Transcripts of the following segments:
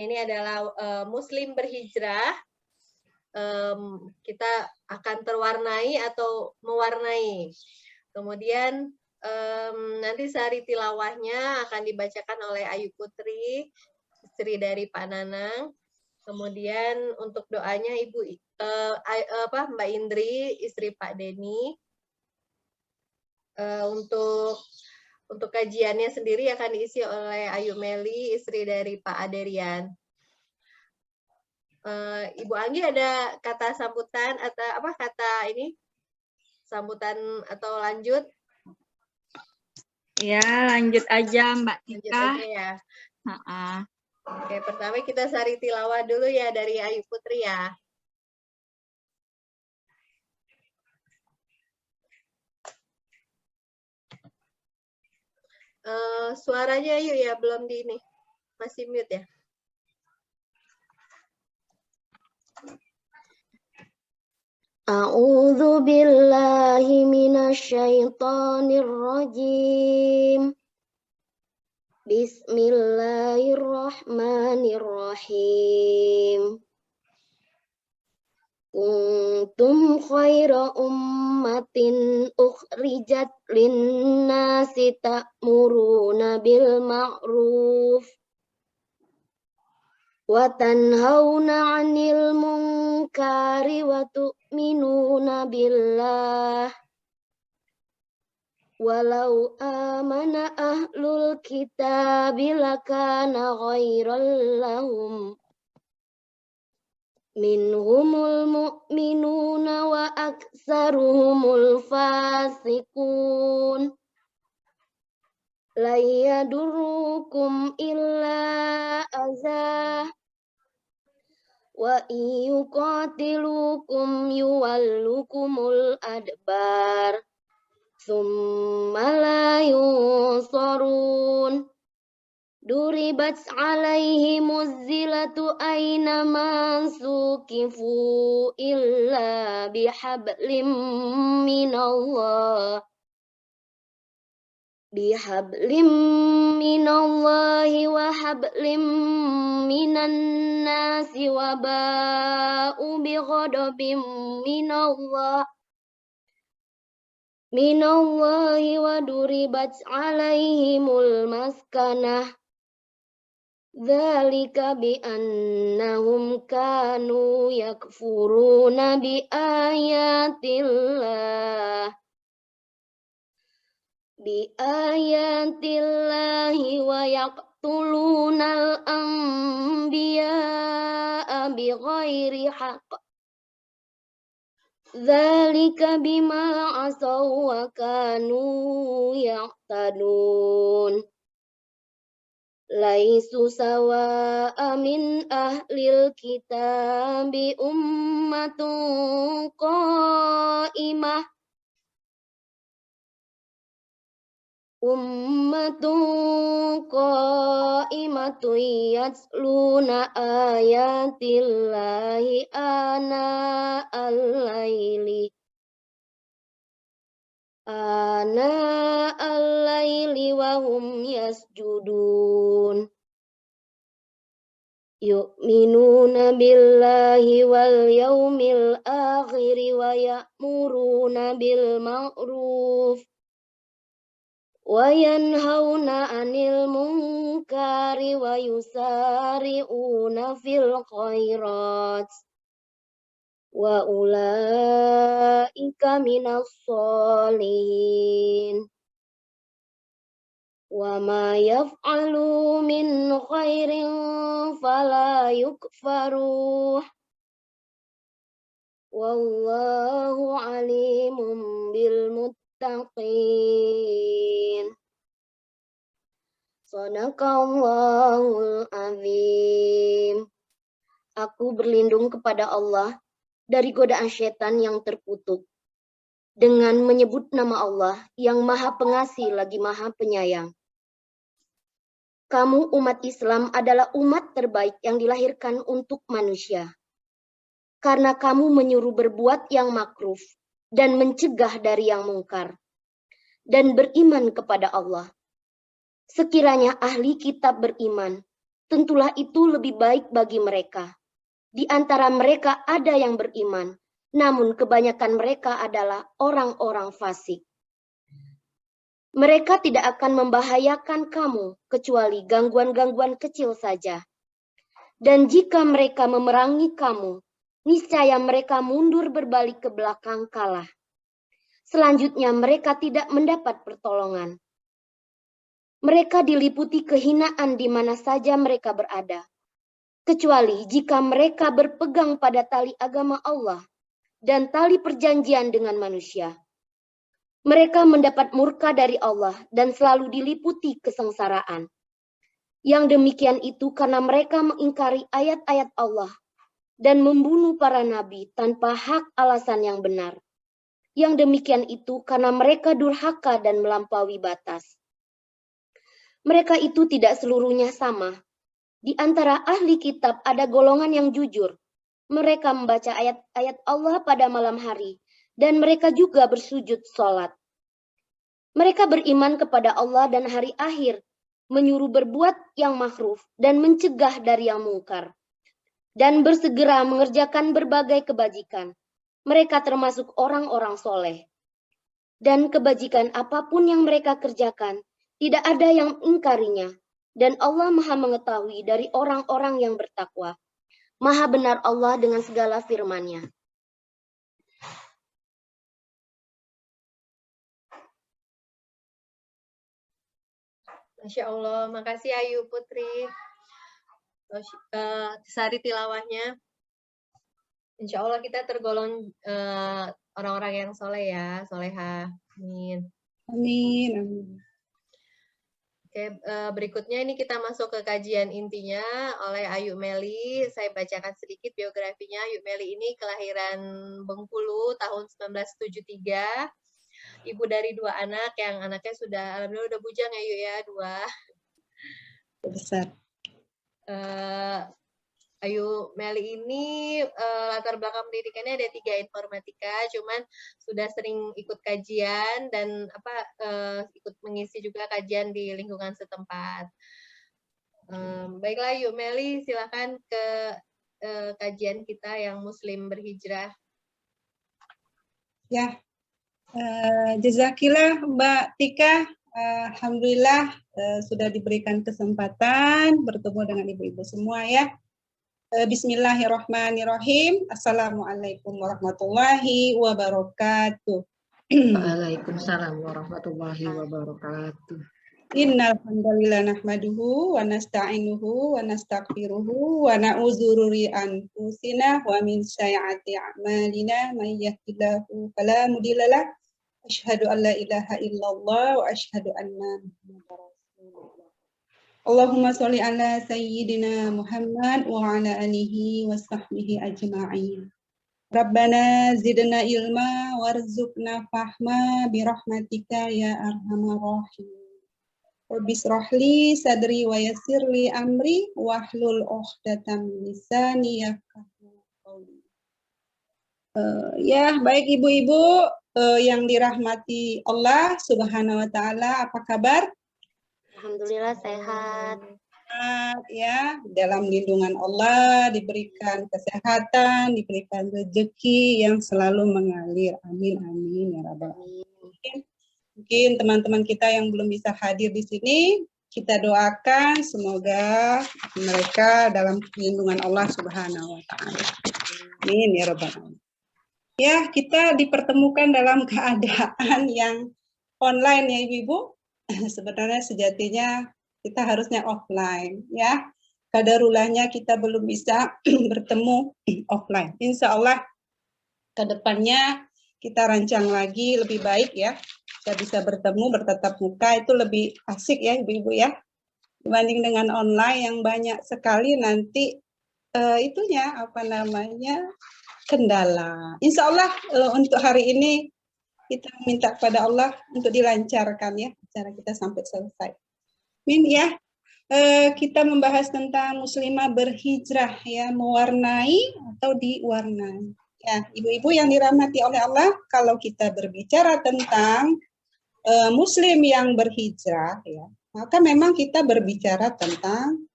Ini adalah Muslim berhijrah. Kita akan terwarnai atau mewarnai. Kemudian nanti sehari tilawahnya akan dibacakan oleh Ayu Putri, istri dari Pak Nanang. Kemudian untuk doanya Mbak Indri, istri Pak Denny. Untuk kajiannya sendiri akan diisi oleh Ayu Meli, istri dari Pak Aderian. Ibu Anggi ada kata sambutan atau kata ini sambutan atau lanjut? Ya, lanjut aja Mbak Tika. Lanjut aja ya. Oke, pertama kita sari tilawah dulu ya dari Ayu Putri ya. Suaranya Ayu ya, belum di ini. Masih mute ya. A'udzu billahi minasyaitonir rajim. Bismillahirrahmanirrahim. Kuntum khaira ummatin ukhrijat linnasi ta'muruna bil ma'ruf wa tanhauna 'anil munkari wa tu'minuna billah. Walau amana ahlul kitabi lakana khairan lahum. Minhumul mu'minuna wa aksaruhumul fasikun. La yadurukum illa azah. Wa yuqatilukum yuwallukumul adbar. Tsumma la yunsarun. Duribat alaihimuz zilatu aynama sukifu illa bihablim minallah. Minallahi wa hablim minan nasi wa ba'u bi ghadabim minallahi wa duribat alaihimul maskanah. Dzalika bi annahum kanu yakfuruna bi ayatillah wa yaqtulunal anbiya'a bighairi haqq. Dzalika bima asaw wa kanu ya'tadun. Laisu sawa'a min ahlil kitabi ummatun qa'imah yatluna ayatillahi ana al-laili wa hum yasjudun. Yu'minuna billahi wal yawmil akhiri wa ya'muruna bil ma'ruf wa yanhauna 'anil munkari wa yusari'una fil khairat. Wa ulaika minas sholihin. Wa ma yaf'alu min khairin fala yukfaruh. Wallahu alimun bil muttaqin. Shadaqallahul azim. Aku berlindung kepada Allah dari godaan setan yang terkutuk dengan menyebut nama Allah yang Maha Pengasih lagi Maha Penyayang. Kamu umat Islam adalah umat terbaik yang dilahirkan untuk manusia. Karena kamu menyuruh berbuat yang makruf dan mencegah dari yang mungkar dan beriman kepada Allah. Sekiranya ahli kitab beriman, tentulah itu lebih baik bagi mereka. Di antara mereka ada yang beriman, namun kebanyakan mereka adalah orang-orang fasik. Mereka tidak akan membahayakan kamu kecuali gangguan-gangguan kecil saja. Dan jika mereka memerangi kamu, niscaya mereka mundur berbalik ke belakang kalah. Selanjutnya mereka tidak mendapat pertolongan. Mereka diliputi kehinaan di mana saja mereka berada. Kecuali jika mereka berpegang pada tali agama Allah dan tali perjanjian dengan manusia. Mereka mendapat murka dari Allah dan selalu diliputi kesengsaraan. Yang demikian itu karena mereka mengingkari ayat-ayat Allah dan membunuh para nabi tanpa hak alasan yang benar. Yang demikian itu karena mereka durhaka dan melampaui batas. Mereka itu tidak seluruhnya sama. Di antara ahli kitab ada golongan yang jujur. Mereka membaca ayat-ayat Allah pada malam hari dan mereka juga bersujud sholat. Mereka beriman kepada Allah dan hari akhir, menyuruh berbuat yang makruf dan mencegah dari yang mungkar, dan bersegera mengerjakan berbagai kebajikan. Mereka termasuk orang-orang soleh. Dan kebajikan apapun yang mereka kerjakan, tidak ada yang mengingkarinya. Dan Allah Maha mengetahui dari orang-orang yang bertakwa. Maha benar Allah dengan segala firman-Nya. Masya Allah, makasih Ayu Putri. Sari tilawahnya. Insya Allah kita tergolong orang-orang yang soleh ya, soleha. Amin. Amin. Amin. Oke, berikutnya ini kita masuk ke kajian intinya oleh Ayu Meli. Saya bacakan sedikit biografinya. Ayu Meli ini kelahiran Bengkulu tahun 1973. Ibu dari 2 anak, yang anaknya sudah alhamdulillah udah bujang ya Yu ya, 2. Besar. Ayu Meli ini latar belakang pendidikannya ada 3 informatika, cuman sudah sering ikut kajian dan ikut mengisi juga kajian di lingkungan setempat. Baiklah Ayu Meli, silakan ke kajian kita yang Muslim berhijrah. Ya. Jazakillah Mbak Tika, alhamdulillah sudah diberikan kesempatan bertemu dengan ibu-ibu semua ya. Bismillahirrahmanirrahim. Assalamualaikum warahmatullahi wabarakatuh. Waalaikumsalam warahmatullahi wabarakatuh. Innal hamdalillah nahmaduhu wa nasta'inuhu wa nastaghfiruhu wa na'udzu billahi anfusina wa min sayyiati a'malina may yahdihillahu fala mudilla lahu asyhadu an la ilaha illallah wa asyhadu anna muhammadar rasulullah. Allahumma sholli ala sayyidina Muhammad wa ala alihi wa sahbihi ajma'in. Rabbana zidna ilma warzuqna fahma bi rahmatika ya arhamar rahim. Rabbi shrahli sadri wa yassirli amri wahlul 'uqdatam min lisani yafqahu qawli. Ya, baik ibu-ibu yang dirahmati Allah Subhanahu wa taala, apa kabar? Alhamdulillah sehat. Ya, dalam lindungan Allah diberikan kesehatan, diberikan rezeki yang selalu mengalir. Amin amin ya rabbal alamin. Mungkin teman-teman kita yang belum bisa hadir di sini, kita doakan semoga mereka dalam lindungan Allah Subhanahu wa taala. Amin ya rabbal alamin. Ya, kita dipertemukan dalam keadaan yang online ya Ibu-ibu. Sebenarnya sejatinya kita harusnya offline ya. Kadarulahnya kita belum bisa bertemu offline. Insya Allah ke depannya kita rancang lagi lebih baik ya. Kita bisa bertemu bertatap muka itu lebih asik ya Ibu-ibu ya. Dibanding dengan online yang banyak sekali nanti kendala. Insya Allah untuk hari ini kita minta kepada Allah untuk dilancarkan ya acara kita sampai selesai. Amin ya. Kita membahas tentang muslimah berhijrah ya, mewarnai atau diwarnai. Ya, ibu-ibu yang dirahmati oleh Allah, kalau kita berbicara tentang muslim yang berhijrah ya, maka memang kita berbicara tentang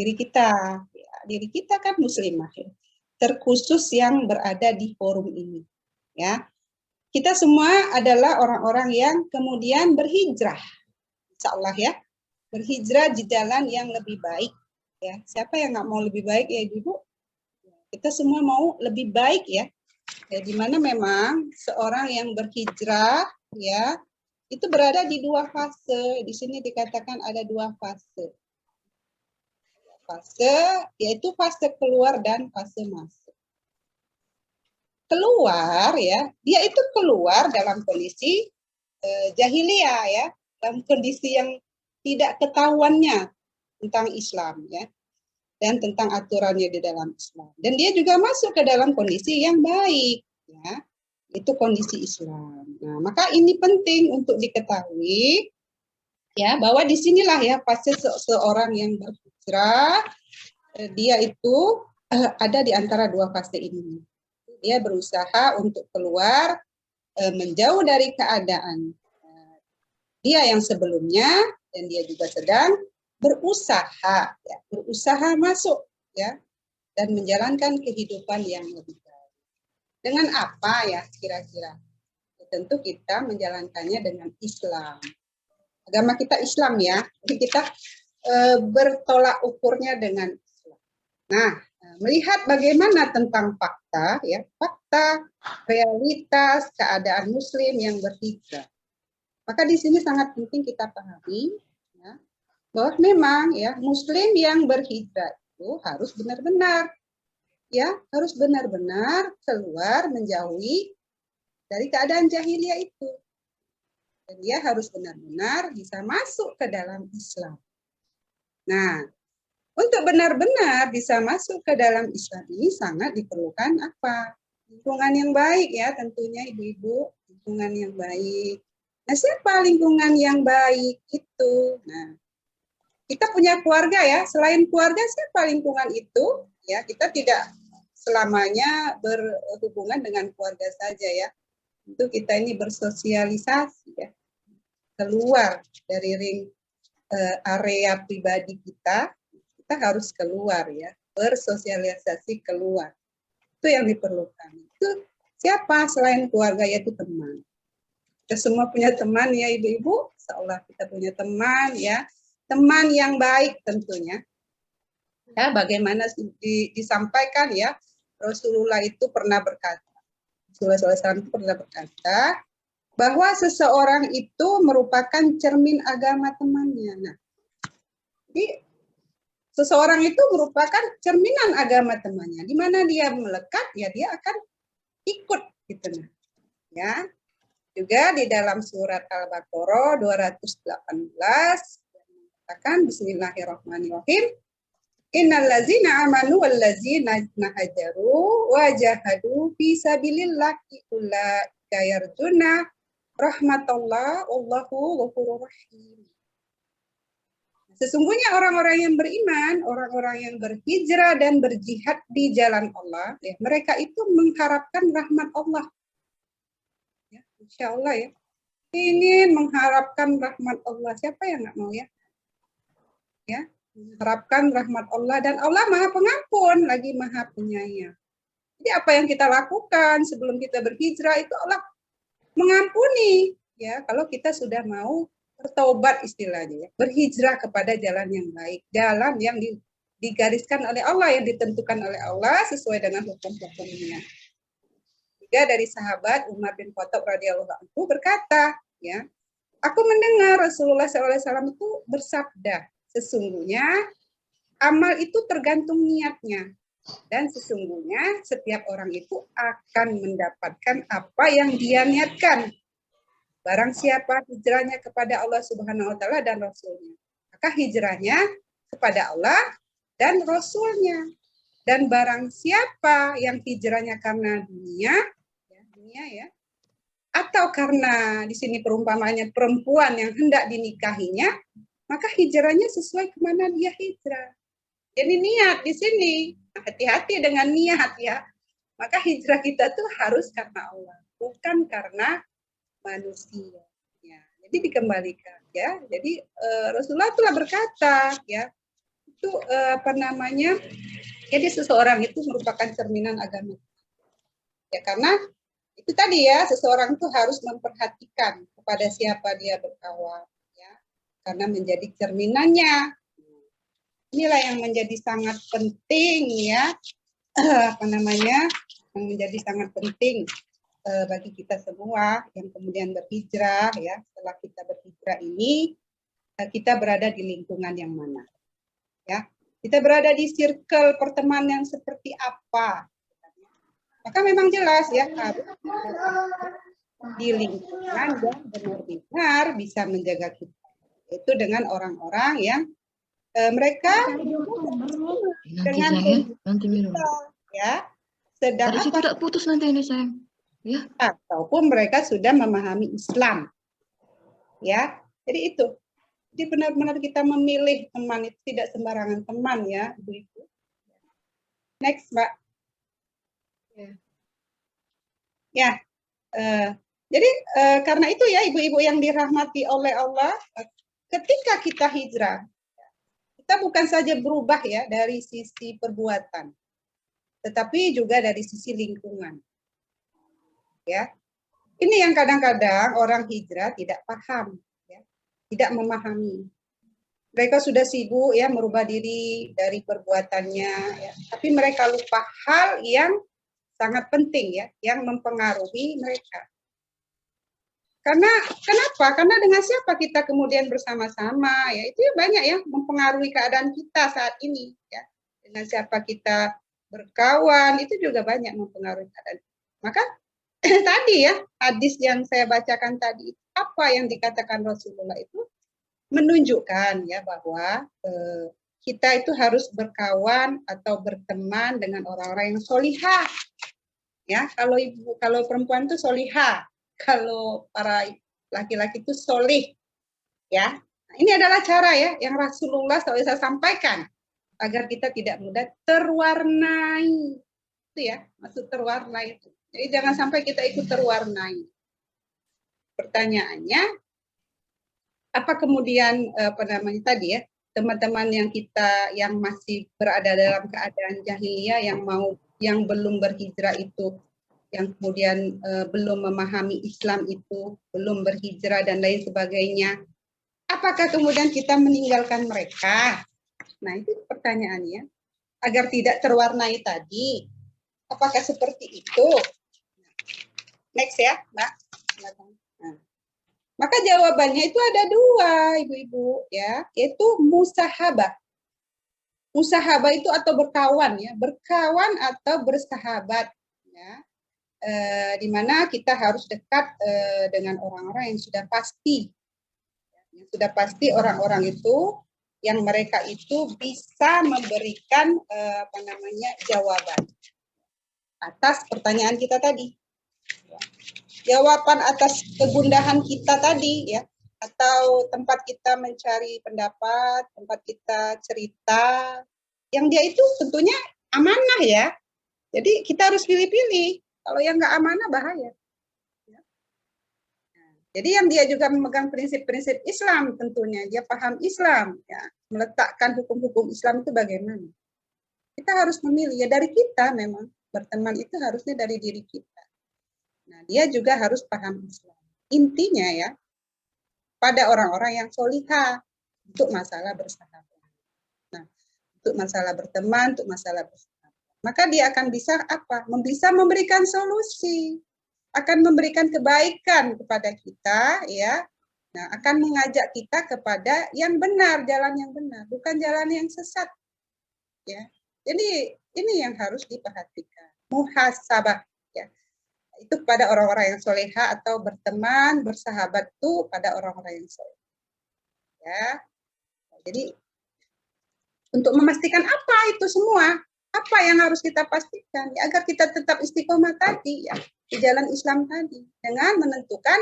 diri kita. Ya, diri kita kan muslimah, ya. Terkhusus yang berada di forum ini. Ya, kita semua adalah orang-orang yang kemudian berhijrah, insya Allah ya, berhijrah di jalan yang lebih baik. Ya, siapa yang nggak mau lebih baik ya Ibu? Kita semua mau lebih baik ya. Ya, di mana memang seorang yang berhijrah ya itu berada di dua fase. Di sini dikatakan ada dua fase. Fase yaitu fase keluar dan fase masuk. Keluar ya, dia itu keluar dalam kondisi jahiliyah ya, dalam kondisi yang tidak ketahuannya tentang Islam ya, dan tentang aturannya di dalam Islam. Dan dia juga masuk ke dalam kondisi yang baik ya, itu kondisi Islam. Nah, maka ini penting untuk diketahui ya, bahwa disinilah ya fase seorang yang berhijrah, dia itu ada di antara dua fase ini. Dia berusaha untuk keluar, menjauh dari keadaan dia yang sebelumnya, dan dia juga sedang berusaha ya, berusaha masuk ya, dan menjalankan kehidupan yang lebih baik. Dengan apa ya kira-kira? Tentu kita menjalankannya dengan Islam. Agama kita Islam ya, jadi kita bertolak ukurnya dengan Islam. Nah, melihat bagaimana tentang fakta ya, fakta realitas keadaan Muslim yang berhijrah. Maka di sini sangat penting kita pahami ya, bahwa memang ya Muslim yang berhijrah itu harus benar-benar ya, harus benar-benar keluar menjauhi dari keadaan jahiliyah itu. Dan dia harus benar-benar bisa masuk ke dalam Islam. Nah, untuk benar-benar bisa masuk ke dalam Islam ini sangat diperlukan apa? Lingkungan yang baik ya, tentunya ibu-ibu, lingkungan yang baik. Nah, siapa lingkungan yang baik itu? Nah, kita punya keluarga ya, selain keluarga siapa lingkungan itu? Ya, kita tidak selamanya berhubungan dengan keluarga saja ya. Itu kita ini bersosialisasi ya, keluar dari ring area pribadi kita harus keluar ya, bersosialisasi keluar. Itu yang diperlukan. Itu siapa selain keluarga, yaitu teman. Kita semua punya teman ya ibu-ibu, seolah kita punya teman ya, teman yang baik tentunya. Ya, bagaimana disampaikan ya, Rasulullah itu pernah berkata, Rasulullah SAW itu pernah berkata bahwa seseorang itu merupakan cermin agama temannya. Nah, jadi seseorang itu merupakan cerminan agama temannya. Di mana dia melekat, ya dia akan ikut gitu nah. Ya. Juga di dalam surat Al-Baqarah 218 mengatakan bismillahirrahmanirrahim. Innallazina amanu wallazina hajaru wa jahadu fi sabilillahi ulaika yarjuna rahmatullah wallahu ghafurur rahim. Sesungguhnya orang-orang yang beriman, orang-orang yang berhijrah dan berjihad di jalan Allah, ya, mereka itu mengharapkan rahmat Allah. Ya, insya Allah ya. Ingin mengharapkan rahmat Allah. Siapa yang nggak mau ya? Ya, mengharapkan rahmat Allah, dan Allah Maha Pengampun lagi Maha Penyayang. Jadi apa yang kita lakukan sebelum kita berhijrah itu Allah mengampuni ya, kalau kita sudah mau bertobat istilahnya ya, berhijrah kepada jalan yang baik, jalan yang digariskan oleh Allah, yang ditentukan oleh Allah sesuai dengan hukum-hukumnya. Juga dari sahabat Umar bin Khattab radhiyallahu anhu berkata, ya, aku mendengar Rasulullah SAW itu bersabda, sesungguhnya amal itu tergantung niatnya, dan sesungguhnya setiap orang itu akan mendapatkan apa yang dia niatkan. Barang siapa hijrahnya kepada Allah Subhanahu wa taala dan Rasulnya, maka hijrahnya kepada Allah dan Rasulnya. Dan barang siapa yang hijrahnya karena dunia ya, atau karena di sini perumpamaannya perempuan yang hendak dinikahinya, maka hijrahnya sesuai kemana dia hijrah. Jadi niat di sini, hati-hati dengan niat ya. Maka hijrah kita tuh harus karena Allah, bukan karena manusia. Ya, jadi dikembalikan ya. Jadi Rasulullah telah berkata ya, itu apa namanya? Jadi seseorang itu merupakan cerminan agama. Ya karena itu tadi ya, seseorang itu harus memperhatikan kepada siapa dia berkawan, ya, karena menjadi cerminannya. Inilah yang menjadi sangat penting ya, apa namanya, yang menjadi sangat penting bagi kita semua yang kemudian berhijrah ya. Setelah kita berhijrah ini, kita berada di lingkungan yang mana, ya? Kita berada di circle pertemanan yang seperti apa? Maka memang jelas ya, harus di lingkungan yang benar-benar bisa menjaga kita. Itu dengan orang-orang yang mereka Nanti dengan sayang, nanti minum. ya, sedang Dari situ apa? tak putus nanti ini sayang. Ya. Ataupun mereka sudah memahami Islam. Ya, jadi itu. Jadi benar-benar kita memilih teman itu tidak sembarangan teman ya, Ibu-ibu. Next, Mbak. Ya, jadi karena itu ya ibu-ibu yang dirahmati oleh Allah, ketika kita hijrah, kita bukan saja berubah ya dari sisi perbuatan, tetapi juga dari sisi lingkungan. Ya, ini yang kadang-kadang orang hijrah tidak paham, ya, tidak memahami. Mereka sudah sibuk ya merubah diri dari perbuatannya, ya, tapi mereka lupa hal yang sangat penting ya, yang mempengaruhi mereka. Karena kenapa? Karena dengan siapa kita kemudian bersama-sama, ya itu ya banyak ya mempengaruhi keadaan kita saat ini, ya. Dengan siapa kita berkawan itu juga banyak mempengaruhi keadaan. Maka tadi ya hadis yang saya bacakan tadi, apa yang dikatakan Rasulullah itu menunjukkan ya bahwa kita itu harus berkawan atau berteman dengan orang-orang yang solihah. Ya, kalau perempuan itu solihah, kalau para laki-laki itu solih. Ya, nah, ini adalah cara ya yang Rasulullah SAW sampaikan agar kita tidak mudah terwarnai. Itu ya, maksud terwarnai itu. Jadi jangan sampai kita ikut terwarnai. Pertanyaannya, apa kemudian apa namanya tadi ya, teman-teman yang masih berada dalam keadaan jahiliyah yang belum berhijrah itu, yang kemudian belum memahami Islam itu, belum berhijrah dan lain sebagainya, apakah kemudian kita meninggalkan mereka? Nah, itu pertanyaannya. Agar tidak terwarnai tadi, apakah seperti itu? Next ya, Mbak. Nah, maka jawabannya itu ada dua, ibu-ibu, ya, yaitu musahabah. Musahabah itu atau berkawan, ya, berkawan atau bersahabat, ya, di mana kita harus dekat dengan orang-orang yang sudah pasti, yang sudah pasti orang-orang itu, yang mereka itu bisa memberikan apa namanya jawaban atas pertanyaan kita tadi. Jawaban atas kegundahan kita tadi ya, atau tempat kita mencari pendapat, tempat kita cerita, yang dia itu tentunya amanah ya. Jadi kita harus pilih-pilih. Kalau yang nggak amanah bahaya. Jadi yang dia juga memegang prinsip-prinsip Islam tentunya, dia paham Islam, ya, meletakkan hukum-hukum Islam itu bagaimana. Kita harus memilih ya dari kita memang berteman itu harusnya dari diri kita. Nah, dia juga harus paham Islam. Intinya ya, pada orang-orang yang solihah untuk masalah bersahabat. Nah, untuk masalah berteman, untuk masalah bersahabat. Maka dia akan bisa apa? Bisa memberikan solusi, akan memberikan kebaikan kepada kita, ya. Nah, akan mengajak kita kepada yang benar, jalan yang benar, bukan jalan yang sesat. Ya. Jadi ini yang harus diperhatikan. Muhasabah. Itu pada orang-orang yang soleha atau berteman, bersahabat itu pada orang-orang yang soleha. Ya, jadi untuk memastikan apa itu semua, apa yang harus kita pastikan ya, agar kita tetap istiqomah tadi ya di jalan Islam tadi dengan menentukan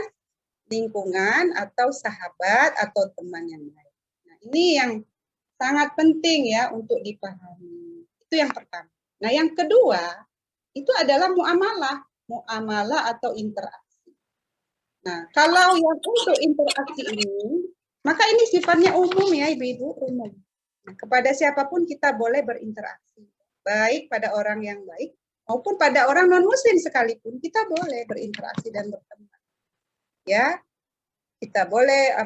lingkungan atau sahabat atau teman yang baik. Nah, ini yang sangat penting ya untuk dipahami. Itu yang pertama. Nah, yang kedua itu adalah muamalah atau interaksi. Nah, kalau yang untuk interaksi ini, maka ini sifatnya umum ya, ibu-ibu, umum. Nah, kepada siapapun kita boleh berinteraksi, baik pada orang yang baik maupun pada orang non-muslim sekalipun kita boleh berinteraksi dan berteman. Ya, kita boleh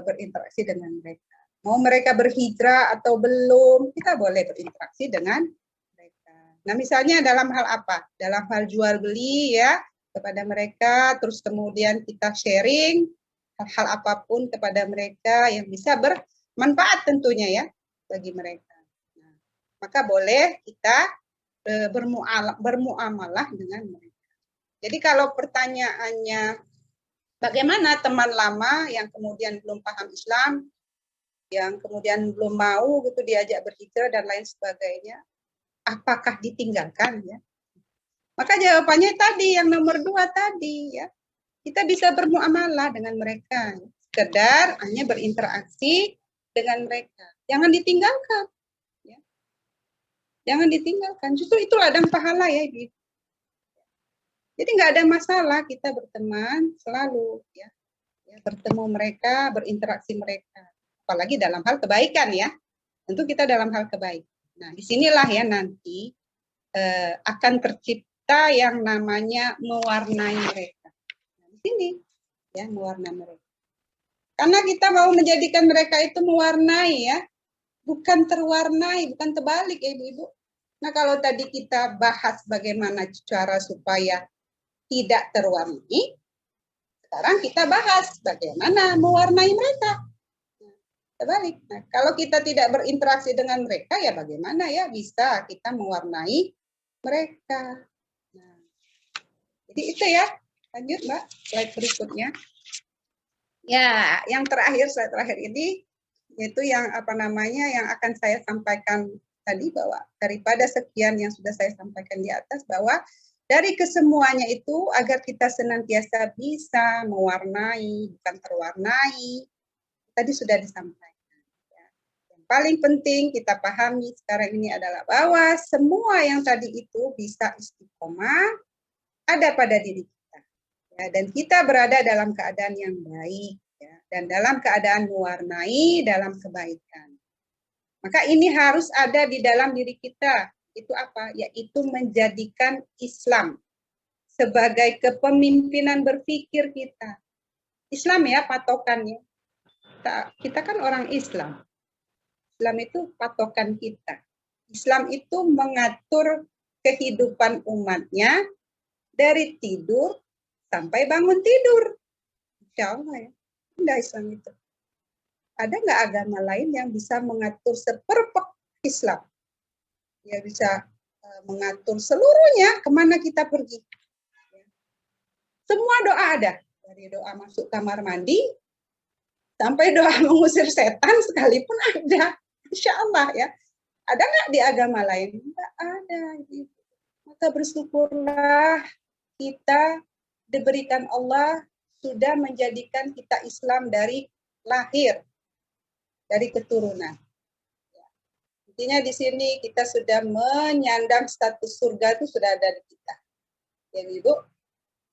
berinteraksi dengan mereka. Mau mereka berhijrah atau belum, kita boleh berinteraksi dengan mereka. Nah, misalnya dalam hal apa? Dalam hal jual beli ya kepada mereka, terus kemudian kita sharing hal-hal apapun kepada mereka yang bisa bermanfaat tentunya ya bagi mereka. Nah, maka boleh kita bermuamalah dengan mereka. Jadi kalau pertanyaannya bagaimana teman lama yang kemudian belum paham Islam, yang kemudian belum mau gitu diajak berhijrah dan lain sebagainya, apakah ditinggalkan ya? Maka jawabannya tadi yang nomor 2 tadi ya. Kita bisa bermuamalah dengan mereka, sekedar hanya berinteraksi dengan mereka. Jangan ditinggalkan. Ya. Jangan ditinggalkan. Justru itu ladang pahala ya, Ibu. Jadi nggak ada masalah kita berteman selalu ya. Bertemu mereka, berinteraksi mereka. Apalagi dalam hal kebaikan ya. Tentu kita dalam hal kebaikan. Nah, disinilah ya nanti akan tercipta yang namanya mewarnai mereka. Ini ya mewarnai mereka. Karena kita mau menjadikan mereka itu mewarnai ya, bukan terwarnai, bukan terbalik ya Ibu-ibu. Nah, kalau tadi kita bahas bagaimana cara supaya tidak terwarnai, sekarang kita bahas bagaimana mewarnai mereka. Terbalik. Nah, kalau kita tidak berinteraksi dengan mereka ya bagaimana ya bisa kita mewarnai mereka. Nah, jadi itu ya. Lanjut Mbak, slide berikutnya. Ya, yang terakhir, slide terakhir ini, yaitu yang yang akan saya sampaikan tadi, bahwa daripada sekian yang sudah saya sampaikan di atas, bahwa dari kesemuanya itu, agar kita senantiasa bisa mewarnai, bukan terwarnai, tadi sudah disampaikan. Ya. Yang paling penting kita pahami sekarang ini adalah bahwa semua yang tadi itu bisa istiqomah ada pada diri kita. Ya, dan kita berada dalam keadaan yang baik ya, dan dalam keadaan mewarnai dalam kebaikan. Maka ini harus ada di dalam diri kita. Itu apa? Yaitu menjadikan Islam sebagai kepemimpinan berpikir kita. Islam ya patokannya. Kita kan orang Islam. Islam itu patokan kita. Islam itu mengatur kehidupan umatnya dari tidur sampai bangun tidur. Insya Allah ya. Indah Islam itu. Ada nggak agama lain yang bisa mengatur seperfect Islam? Ya bisa mengatur seluruhnya kemana kita pergi. Semua doa ada. Dari doa masuk kamar mandi, sampai doa mengusir setan sekalipun ada. Insya Allah ya. Ada nggak di agama lain? Nggak ada. Maka bersyukurlah kita diberikan Allah sudah menjadikan kita Islam dari lahir, dari keturunan. Intinya di sini kita sudah menyandang status surga itu sudah ada di kita. Ya Ibu,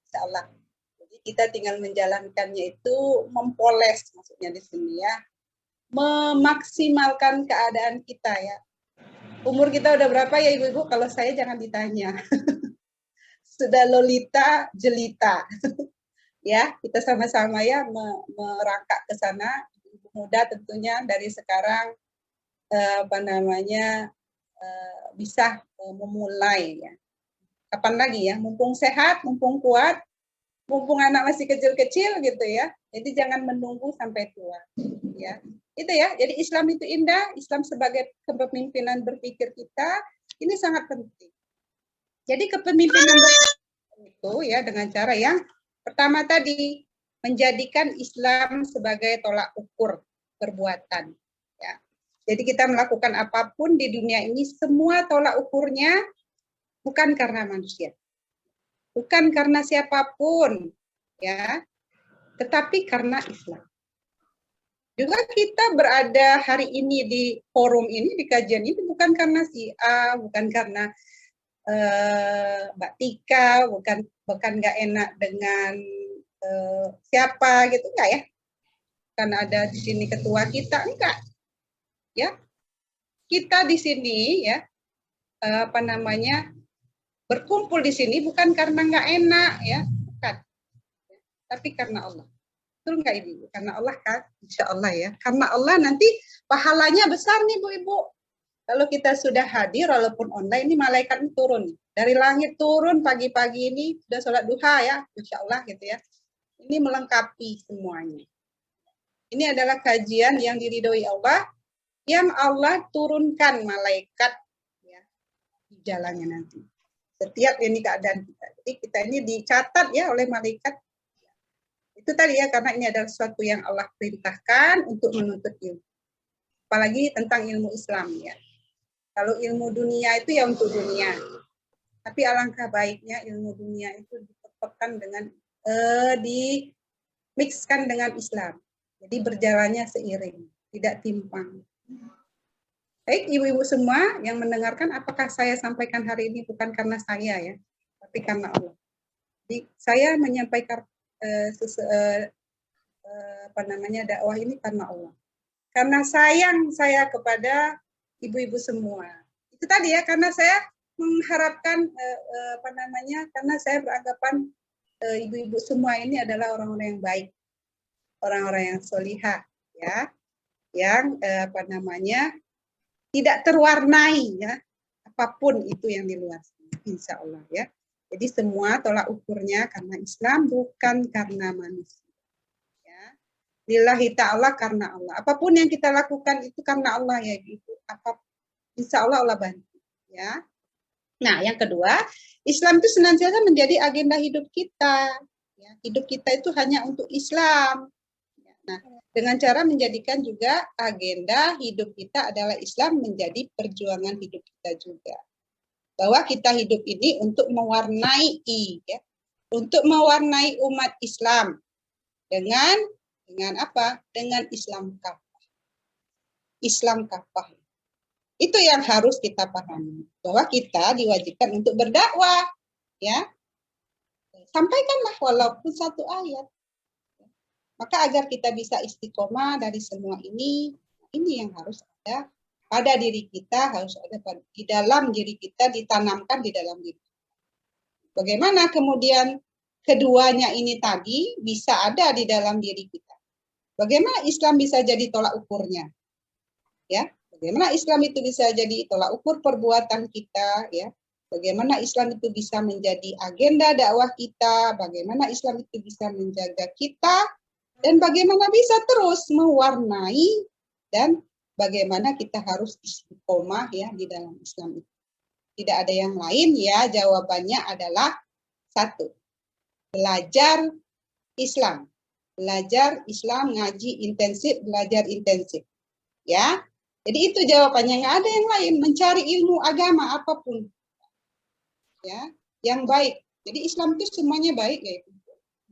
insya Allah. Jadi kita tinggal menjalankannya itu mempoles maksudnya di sini ya. Memaksimalkan keadaan kita ya. Umur kita udah berapa ya Ibu-ibu? Kalau saya jangan ditanya. Sudah lolita jelita. Ya, kita sama-sama ya merangkak ke sana. Ibu muda tentunya dari sekarang bisa memulai ya. Kapan lagi ya? Mumpung sehat, mumpung kuat, mumpung anak masih kecil-kecil gitu ya. Jadi jangan menunggu sampai tua. Ya, itu ya. Jadi Islam itu indah. Islam sebagai kepemimpinan berpikir kita ini sangat penting. Jadi kepemimpinan itu ya dengan cara yang pertama tadi menjadikan Islam sebagai tolak ukur perbuatan. Ya. Jadi kita melakukan apapun di dunia ini semua tolak ukurnya bukan karena manusia, bukan karena siapapun, ya, tetapi karena Islam. Juga kita berada hari ini di forum ini, di kajian ini bukan karena si A, bukan karena Mbak Tika, bukan nggak enak dengan siapa gitu, enggak ya? Karena ada di sini ketua kita, enggak. Ya, kita di sini ya berkumpul di sini bukan karena nggak enak ya, bukan, tapi karena Allah. Betul nggak Ibu? Karena Allah kan, insya Allah ya. Karena Allah nanti pahalanya besar nih Bu Ibu. Kalau kita sudah hadir walaupun online, ini malaikat ini turun dari langit, turun pagi-pagi ini sudah sholat duha ya, insya Allah gitu ya. Ini melengkapi semuanya. Ini adalah kajian yang diridhoi Allah, yang Allah turunkan malaikat ya, di jalannya nanti. Setiap ini keadaan kita. Jadi kita ini dicatat ya oleh malaikat. Itu tadi ya, karena ini adalah sesuatu yang Allah perintahkan untuk menuntut ilmu. Apalagi tentang ilmu Islam ya. Kalau ilmu dunia itu ya untuk dunia. Tapi alangkah baiknya ilmu dunia itu ditetapkan dengan di-mixkan dengan Islam. Jadi berjalannya seiring, tidak timpang. Baik ibu-ibu semua yang mendengarkan, apakah saya sampaikan hari ini bukan karena saya ya, tapi karena Allah. Jadi saya menyampaikan dakwah ini karena Allah. Karena sayang saya kepada ibu-ibu semua. Itu tadi ya, karena saya mengharapkan karena saya beranggapan ibu-ibu semua ini adalah orang-orang yang baik, orang-orang yang solihah ya, yang tidak terwarnai ya apapun itu yang di luar sana, insya Allah ya. Jadi semua tolak ukurnya karena Islam, bukan karena manusia. Ya. Lillahi ta'ala, karena Allah. Apapun yang kita lakukan itu karena Allah ya gitu. Insya Allah Allah bantu. Ya. Nah, yang kedua, Islam itu senantiasa menjadi agenda hidup kita. Ya. Hidup kita itu hanya untuk Islam. Nah, dengan cara menjadikan juga agenda hidup kita adalah Islam menjadi perjuangan hidup kita juga. Bahwa kita hidup ini untuk mewarnai ya, untuk mewarnai umat Islam dengan apa? Dengan Islam kafah. Islam kafah. Itu yang harus kita pahami, bahwa kita diwajibkan untuk berdakwah, ya. Sampaikanlah walaupun satu ayat. Maka agar kita bisa istiqomah dari semua ini yang harus ada pada diri kita, harus ada di dalam diri kita, ditanamkan di dalam diri kita. Bagaimana kemudian keduanya ini tadi bisa ada di dalam diri kita? Bagaimana Islam bisa jadi tolak ukurnya? Ya, bagaimana Islam itu bisa jadi tolak ukur perbuatan kita? Ya, bagaimana Islam itu bisa menjadi agenda dakwah kita? Bagaimana Islam itu bisa menjaga kita? Dan bagaimana bisa terus mewarnai dan bagaimana kita harus istiqomah ya di dalam Islam itu. Tidak ada yang lain ya, jawabannya adalah satu. Belajar Islam. Belajar Islam, ngaji intensif, belajar intensif. Ya. Jadi itu jawabannya, nggak ada yang lain, mencari ilmu agama apapun. Ya, yang baik. Jadi Islam itu semuanya baik ya.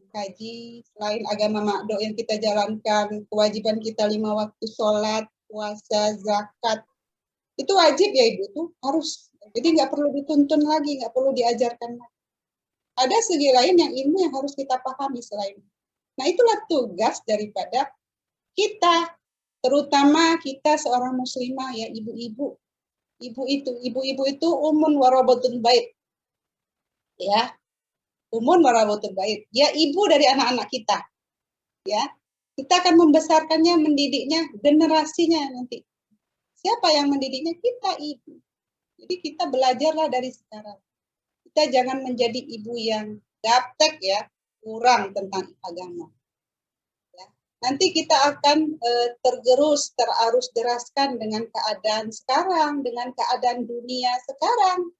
Kaji selain agama makdo yang kita jalankan, kewajiban kita 5 waktu sholat, puasa, zakat, itu wajib ya Ibu, itu harus. Jadi nggak perlu dituntun lagi, nggak perlu diajarkan lagi. Ada segi lain yang ilmu yang harus kita pahami selain. Nah itulah tugas daripada kita, terutama kita seorang muslimah ya ibu-ibu. Ibu-ibu itu umun warabatun bait. Ya, umun warabatun bait. Ya ibu dari anak-anak kita. Ya, kita akan membesarkannya, mendidiknya, generasinya nanti. Siapa yang mendidiknya? Kita ibu. Jadi kita belajarlah dari sekarang. Kita jangan menjadi ibu yang gaptek ya, kurang tentang agama. Ya. Nanti kita akan tergerus, terarus deraskan dengan keadaan sekarang, dengan keadaan dunia sekarang.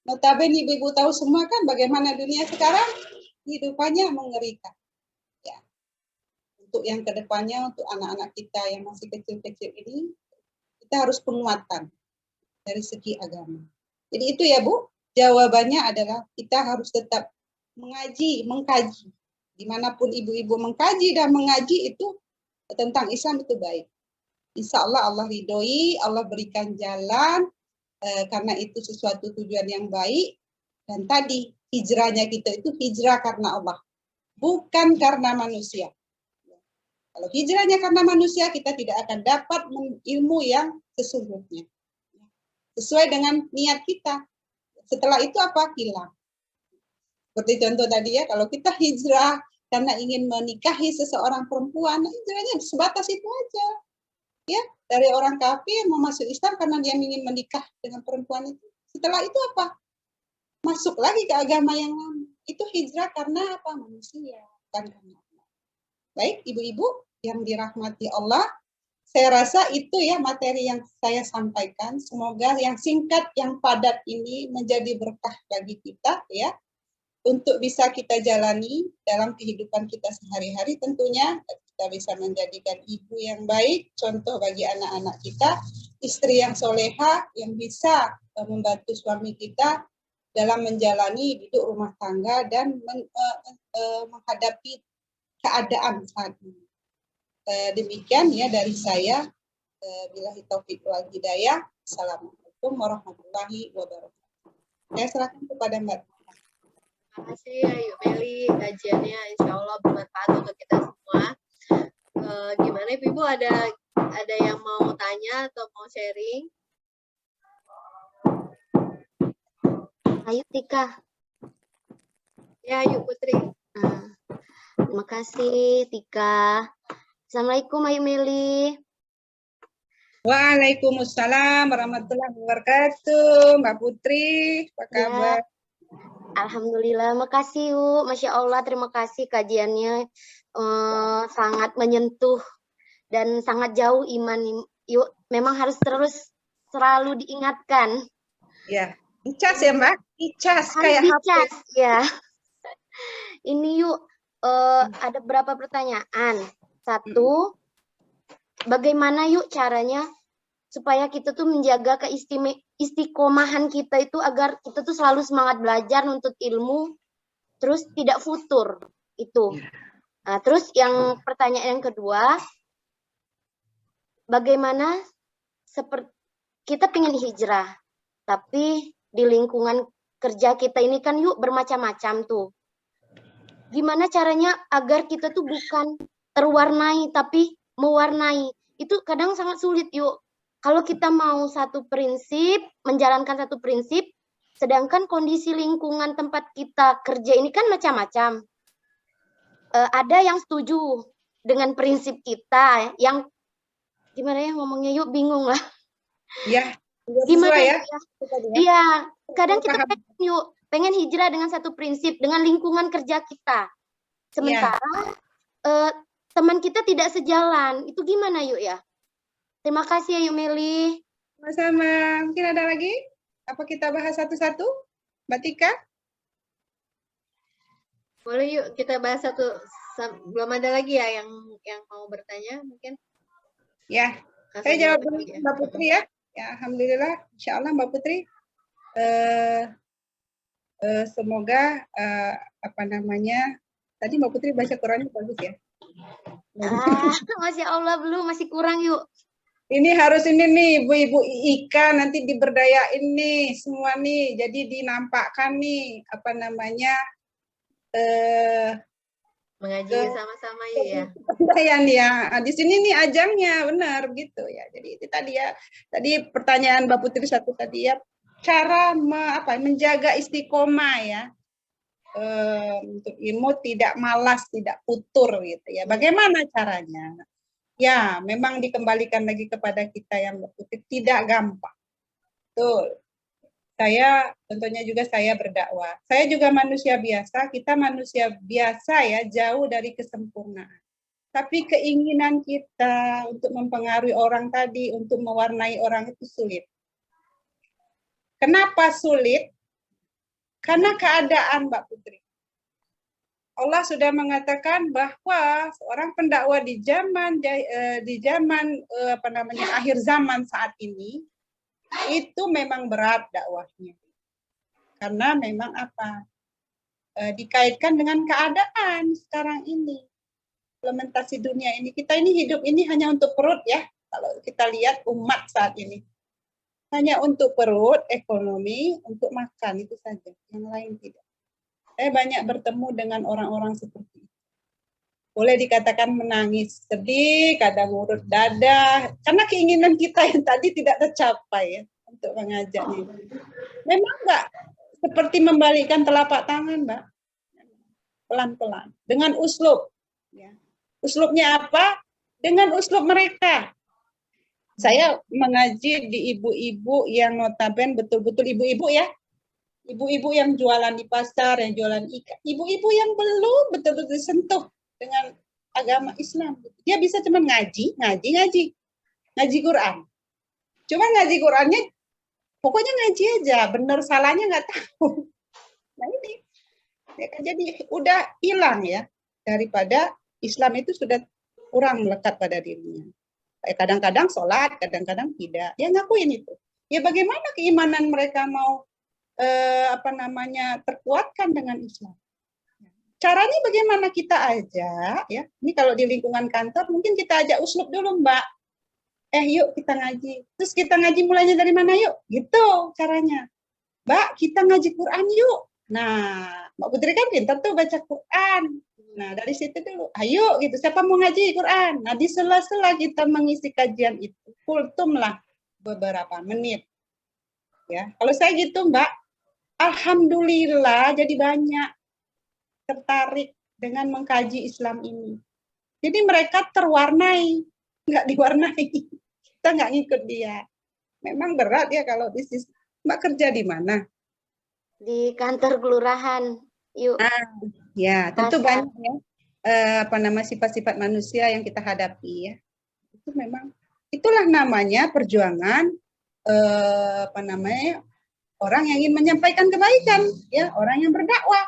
Notabene ibu-ibu tahu semua kan bagaimana dunia sekarang, hidupannya mengerikan. Ya. Untuk yang kedepannya, untuk anak-anak kita yang masih kecil-kecil ini, kita harus penguatan dari segi agama. Jadi itu ya Bu, jawabannya adalah kita harus tetap mengaji, mengkaji. Dimanapun ibu-ibu mengkaji dan mengaji itu tentang Islam itu baik. Insya Allah Allah ridhoi, Allah berikan jalan, karena itu sesuatu tujuan yang baik. Dan tadi hijrahnya kita itu hijrah karena Allah, bukan karena manusia. Kalau hijrahnya karena manusia, kita tidak akan dapat ilmu yang sesungguhnya. Sesuai dengan niat kita. Setelah itu apa? Hilang. Seperti contoh tadi ya, kalau kita hijrah karena ingin menikahi seseorang perempuan, hijrahnya sebatas itu aja. Ya, dari orang kafir mau masuk Islam karena dia ingin menikah dengan perempuan itu. Setelah itu apa? Masuk lagi ke agama yang lama. Itu hijrah karena apa? Manusia, bukan karena Allah. Baik, ibu-ibu yang dirahmati Allah, saya rasa itu ya materi yang saya sampaikan. Semoga yang singkat, yang padat ini menjadi berkah bagi kita ya. Untuk bisa kita jalani dalam kehidupan kita sehari-hari, tentunya kita bisa menjadikan ibu yang baik, contoh bagi anak-anak kita, istri yang soleha, yang bisa membantu suami kita dalam menjalani hidup rumah tangga dan menghadapi keadaan saat ini. Demikian ya dari saya. Billahi taufiq wal hidayah. Assalamualaikum warahmatullahi wabarakatuh. Saya serahkan kepada Mbak. Terima kasih Ayu Meli, kajiannya insya Allah bermanfaat untuk kita semua. Gimana Ibu, ada yang mau tanya atau mau sharing? Ayo Tika. Ya, Ayu Putri. Terima kasih Tika. Assalamualaikum Ayu Meli. Waalaikumsalam warahmatullahi wabarakatuh. Mbak Putri, apa kabar? Ya, alhamdulillah, makasih Yuk. Masya Allah, terima kasih kajiannya sangat menyentuh dan sangat jauh iman Yuk. Memang harus terus selalu diingatkan. Ya, dicas ya Mbak, dicas kayak dicas, HP. Ya. Ini Yuk, ada berapa pertanyaan. Satu, bagaimana Yuk caranya supaya kita tuh menjaga istiqomahan kita itu agar kita tuh selalu semangat belajar, nuntut ilmu, terus tidak futur itu. Nah, terus yang pertanyaan yang kedua, bagaimana kita pengen hijrah, tapi di lingkungan kerja kita ini kan Yuk bermacam-macam tuh. Gimana caranya agar kita tuh bukan terwarnai tapi mewarnai? Itu kadang sangat sulit Yuk. Kalau kita mau satu prinsip, menjalankan satu prinsip, sedangkan kondisi lingkungan tempat kita kerja ini kan macam-macam. Ada yang setuju dengan prinsip kita, yang gimana ya ngomongnya Yuk, bingung lah. Ya, gimana ya? Iya, kadang kita pengen hijrah dengan satu prinsip, dengan lingkungan kerja kita. Sementara teman kita tidak sejalan, itu gimana Yuk ya? Terima kasih Ayu Meli. Sama-sama. Mungkin ada lagi? Apa kita bahas satu-satu? Mbak Tika? Boleh Yuk, kita bahas satu. Belum ada lagi ya yang mau bertanya mungkin? Ya, saya jawab dulu Mbak Putri ya. Ya, alhamdulillah. Insya Allah Mbak Putri. Semoga tadi Mbak Putri baca Qurannya bagus ya. Masya Allah, belum, masih kurang Yuk. Ini harus ini nih, ibu-ibu Ika nanti diberdayain nih semua nih. Jadi dinampakkan nih mengaji sama-sama ya. Di sini nih ajangnya benar gitu ya. Jadi itu tadi ya. Tadi pertanyaan Mbak Putri satu tadi ya, cara menjaga istiqomah ya. Untuk ilmu tidak malas, tidak futur gitu ya. Bagaimana caranya? Ya, memang dikembalikan lagi kepada kita yang tidak gampang. Betul. Tentunya juga saya berdakwah. Saya juga manusia biasa, kita manusia biasa ya, jauh dari kesempurnaan. Tapi keinginan kita untuk mempengaruhi orang tadi, untuk mewarnai orang itu sulit. Kenapa sulit? Karena keadaan Mbak Putri. Allah sudah mengatakan bahwa seorang pendakwa di zaman akhir zaman saat ini itu memang berat dakwahnya. Karena memang dikaitkan dengan keadaan sekarang ini. Implementasi dunia ini, kita ini hidup ini hanya untuk perut ya. Kalau kita lihat umat saat ini. Hanya untuk perut, ekonomi, untuk makan itu saja. Yang lain tidak. Saya banyak bertemu dengan orang-orang seperti itu. boleh dikatakan menangis, sedih, kadang urut dada, karena keinginan kita yang tadi tidak tercapai ya untuk mengajaknya. Memang enggak seperti membalikkan telapak tangan, Mbak. Pelan-pelan, dengan uslub. Ya. Uslubnya apa? Dengan uslub mereka. Saya mengaji di ibu-ibu yang notabene betul-betul ibu-ibu ya. Ibu-ibu yang jualan di pasar, yang jualan ikan. Ibu-ibu yang belum betul-betul disentuh dengan agama Islam. Dia bisa cuma ngaji Quran. Cuma ngaji Qurannya, pokoknya ngaji aja, benar salahnya nggak tahu. Nah ini, ya kan, jadi udah hilang ya, daripada Islam itu sudah kurang melekat pada dirinya. Kadang-kadang sholat, kadang-kadang tidak. Ya ngakuin itu. Ya bagaimana keimanan mereka mau terkuatkan dengan Islam? Caranya bagaimana kita ajak ya? Ini kalau di lingkungan kantor mungkin kita ajak uslub dulu, Mbak. Yuk kita ngaji. Terus kita ngaji mulainya dari mana yuk? Gitu caranya. Mbak, kita ngaji Quran yuk. Nah, Mbak Putri kan pintar tuh baca Quran. Nah, dari situ dulu, ayo gitu, siapa mau ngaji Quran? Nah, di sela-sela kita mengisi kajian itu, kultumlah beberapa menit. Ya, kalau saya gitu, Mbak, alhamdulillah jadi banyak tertarik dengan mengkaji Islam ini. Jadi mereka terwarnai, nggak diwarnai. Kita nggak ngikut dia. Memang berat ya kalau bisnis. Mbak kerja di mana? Di kantor kelurahan. Yuk. Ya, tentu banyak ya sifat-sifat manusia yang kita hadapi ya. Itu memang itulah namanya perjuangan orang yang ingin menyampaikan kebaikan ya, orang yang berdakwah.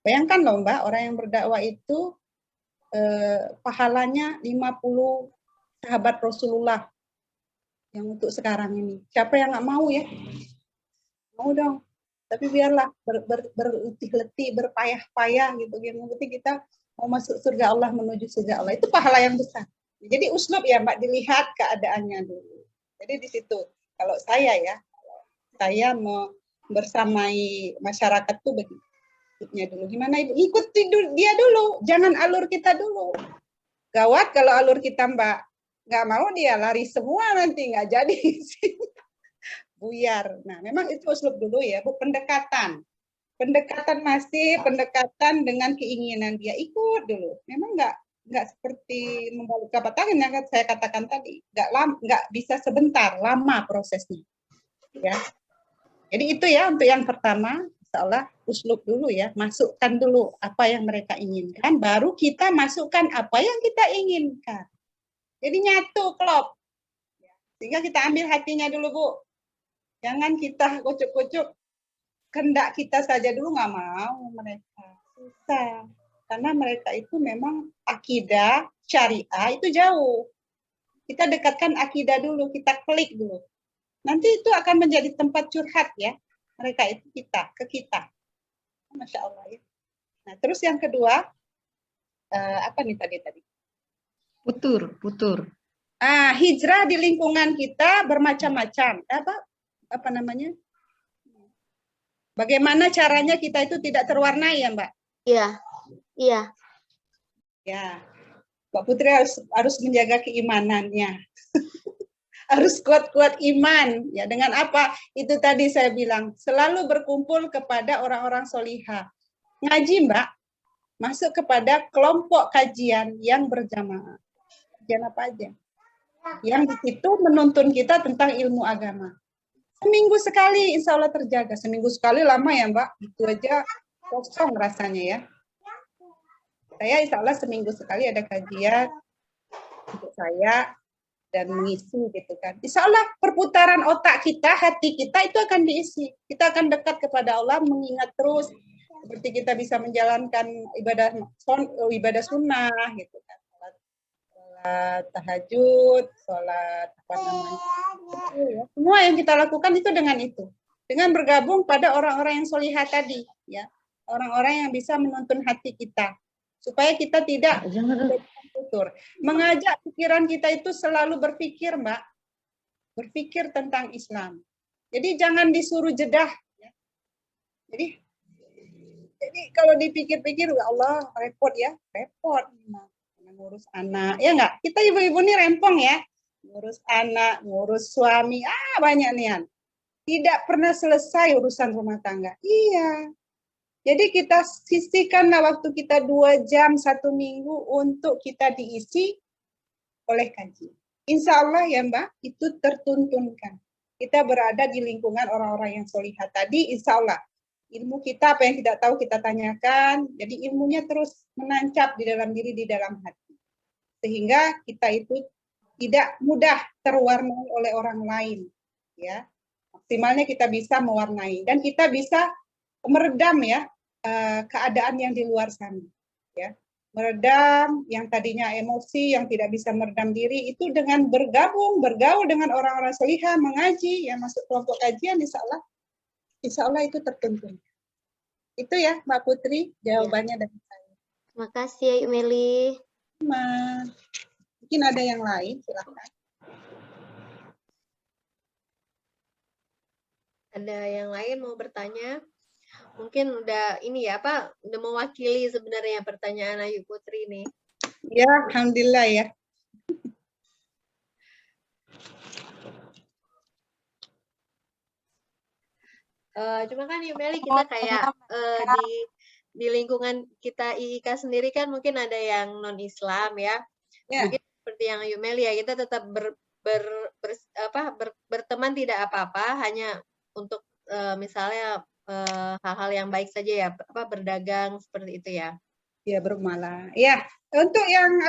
Bayangkan loh Mbak, orang yang berdakwah itu pahalanya 50 sahabat Rasulullah yang untuk sekarang ini. Siapa yang nggak mau ya? Mau dong. Tapi biarlah berletih-letih, berpayah-payah gitu. Yang penting kita mau masuk surga Allah, menuju surga Allah. Itu pahala yang besar. Jadi uslub ya Mbak, dilihat keadaannya dulu. Jadi di situ, kalau saya ya, saya mau bersamai masyarakat tuh begitunya dulu. Gimana Ibu? Ikuti dia dulu, jangan alur kita dulu. Gawat kalau alur kita Mbak, nggak mau dia lari semua nanti, nggak jadi buyar. Nah, memang itu uslub dulu ya, Bu, pendekatan. Pendekatan dengan keinginan dia, ikut dulu. Memang nggak seperti membalik telapak tangan yang saya katakan tadi, nggak bisa sebentar, lama prosesnya. Ya. Jadi itu ya untuk yang pertama, insyaallah uslub dulu ya, masukkan dulu apa yang mereka inginkan, baru kita masukkan apa yang kita inginkan. Jadi nyatu, klop. Sehingga kita ambil hatinya dulu, Bu. Jangan kita kucuk-kucuk, kehendak kita saja dulu nggak mau mereka. Susah. Karena mereka itu memang akidah, syariah itu jauh. Kita dekatkan akidah dulu, kita klik dulu. Nanti itu akan menjadi tempat curhat ya. Mereka itu ke kita. Masya Allah ya. Nah terus yang kedua, apa nih tadi? Putur. Hijrah di lingkungan kita bermacam-macam. Apa namanya? Bagaimana caranya kita itu tidak terwarnai ya Mbak? Iya. Ya, Mbak Putri harus menjaga keimanannya. Harus kuat-kuat iman. Ya, dengan apa? Itu tadi saya bilang, selalu berkumpul kepada orang-orang solihah. Ngaji Mbak, masuk kepada kelompok kajian yang berjamaah. Kajian apa aja? Yang di situ menuntun kita tentang ilmu agama. Seminggu sekali insya Allah terjaga. Seminggu sekali lama ya Mbak, itu aja kosong rasanya ya. Saya insya Allah seminggu sekali ada kajian untuk saya dan mengisi gitu kan. Insya Allah perputaran otak kita, hati kita itu akan diisi. Kita akan dekat kepada Allah, mengingat terus seperti kita bisa menjalankan ibadah sunnah gitu kan. Sholat tahajud, sholat apa namanya. Semua yang kita lakukan itu dengan bergabung pada orang-orang yang solihah tadi ya. Orang-orang yang bisa menuntun hati kita supaya kita tidak tutur. Mengajak pikiran kita itu selalu berpikir, Mbak. Berpikir tentang Islam. Jadi jangan disuruh jedah. Ya. Jadi Jadi kalau dipikir-pikir, ya Allah, repot ya, repot. Ngurus anak, ya enggak? Kita ibu-ibu nih rempong ya. Ngurus anak, ngurus suami, banyak nian. Tidak pernah selesai urusan rumah tangga. Iya. Jadi kita sisihkanlah waktu kita 2 jam 1 minggu untuk kita diisi oleh kajian. Insya Allah ya Mbak, itu tertuntunkan. Kita berada di lingkungan orang-orang yang solihah tadi, insya Allah. Ilmu kita, apa yang tidak tahu kita tanyakan, jadi ilmunya terus menancap di dalam diri, di dalam hati. Sehingga kita itu tidak mudah terwarnai oleh orang lain. Ya, maksimalnya kita bisa mewarnai. Dan kita bisa meredam ya, keadaan yang di luar sana. Ya. Meredam yang tadinya emosi, yang tidak bisa meredam diri, itu dengan bergaul dengan orang-orang solihah, mengaji, yang masuk kelompok kajian, insya Allah itu tertuntun. Itu ya Mbak Putri, jawabannya dari saya. Terima kasih Ayu Meli. Mungkin ada yang lain, silakan. Ada yang lain mau bertanya? Mungkin udah ini ya, udah mewakili sebenarnya pertanyaan Ayu Putri nih. Ya, alhamdulillah ya. Cuma kan Meli, kita kayak di lingkungan kita IIK sendiri kan mungkin ada yang non Islam ya. Mungkin seperti yang Ayu Meli ya, kita tetap berteman tidak apa-apa, hanya untuk misalnya hal-hal yang baik saja ya, berdagang seperti itu ya. Ya, bermuamalah. Ya, untuk yang